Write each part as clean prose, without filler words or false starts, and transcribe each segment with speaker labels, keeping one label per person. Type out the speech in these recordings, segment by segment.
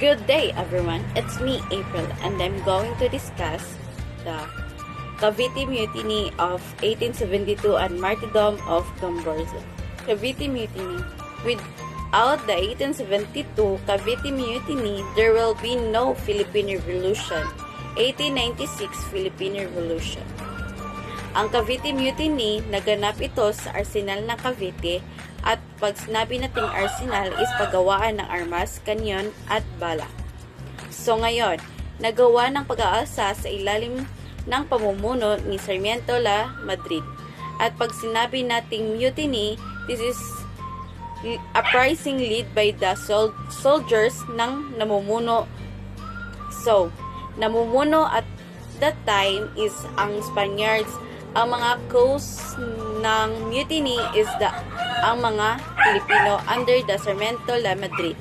Speaker 1: Good day, everyone. It's me, April, and I'm going to discuss the Cavite Mutiny of 1872 and Martyrdom of Gomburza. Cavite Mutiny. Without the 1872 Cavite Mutiny, there will be no Philippine Revolution. 1896 Philippine Revolution. Ang Cavite Mutiny, naganap ito sa arsenal ng Cavite at pag sinabi nating arsenal is paggawaan ng armas, kanyon at bala. So ngayon, nagawa ng pag-aalsa sa ilalim ng pamumuno ni Sarmiento La Madrid. At pag sinabi nating mutiny, this is uprising lead by the soldiers ng namumuno. So, namumuno at that time is ang Spaniards. Ang mga cause ng mutiny is ang mga Pilipino under the Sarmiento La Madrid.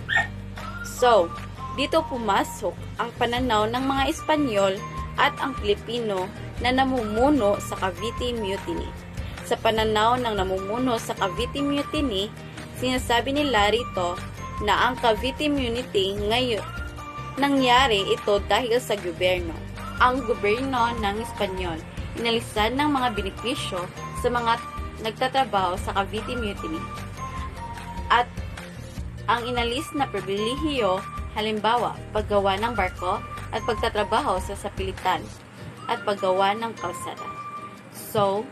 Speaker 1: So, dito pumasok ang pananaw ng mga Espanyol at ang Pilipino na namumuno sa Cavite Mutiny. Sa pananaw ng namumuno sa Cavite Mutiny, sinasabi nila rito na ang Cavite Mutiny ngayon nangyari ito dahil sa gobyerno. Ang gobyerno ng Espanyol inalisan ng mga benepisyo sa mga nagtatrabaho sa Cavite Mutiny. At ang inalis na pribilehiyo, halimbawa, paggawa ng barko at pagtatrabaho sa sapilitan at paggawa ng kalsada. So,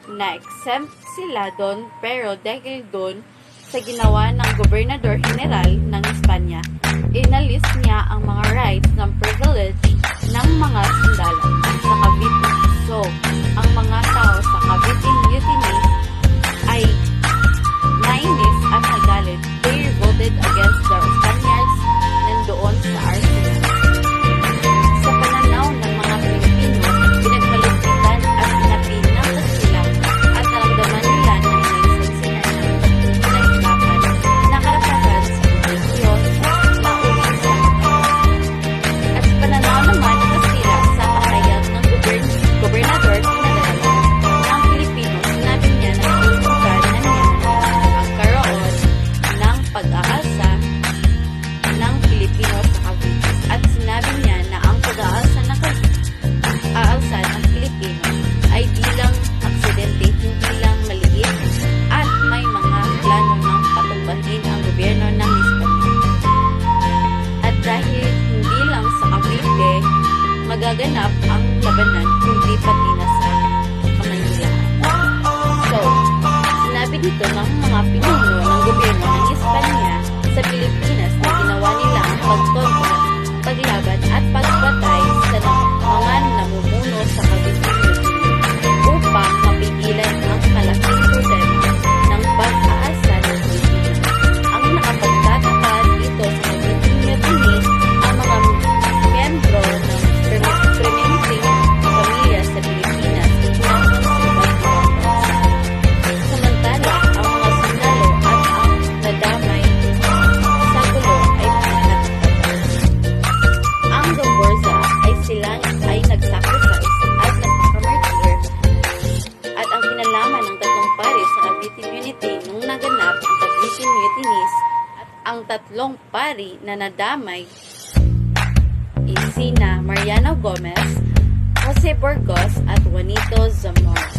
Speaker 1: na-exempt sila doon, pero dahil doon sa ginawa ng Gobernador General ng Espanya, inalis niya ang mga rights ng privilege ng mga sundalo sa Cavite. So, ang mga tao sa Cavite Mutiny ay nainis at nagalit. They revolted against the Spaniards nandoon sa arsenal. Sa pananaw ng mga Pilipino, pinagmalugpitan at pinapinang sila at naramdaman nila na inalisan sila ng pinaglapan na karapatan sa posisyon na uwi sa at sa pananaw naman na sila sa pahayag ng Gobernador General ng Pilipino, sinabi niya na tutulungan na niya ang karoon ng pag-aalsa ng Pilipino sa Cavite. At sinabi niya na ang pag-aalsa ng Pilipino ay bilang aksidente, hindi lang maliit at may mga plano ng patumbahin ang gobyerno ng Espanya. At dahil hindi lang sa Cavite magaganap ang labanan, kundi pati na sa Kamaynilaan. So, sinabi dito ng mga pinuno ng gobyerno ng Espanya sa Pilipinas na ginawa nila ang pagkontra, paglaban at pagpatay sa mga namumuno sa Cavite upang mapigilan ang malaking problema ng pag-aasa ng Pilipinas. Ang nakapagtataka dito sa Cavite Mutiny ang mga miyembro ng preminting pamilya sa Pilipinas at ng iba't ibang bansa. Samantala, ang mga sundalo at ang nadamay sa gulo ay pinagtatag. Ang Gomburza ay silang ay nagsacrifice at nagpakamartir at ang kinalaman ng tatlong pari sa Cavite Mutiny nung naganap ang Cavite Mutinies at ang tatlong pari na nadamay is sina Mariano Gomez, Jose Burgos at Juanito Zamora.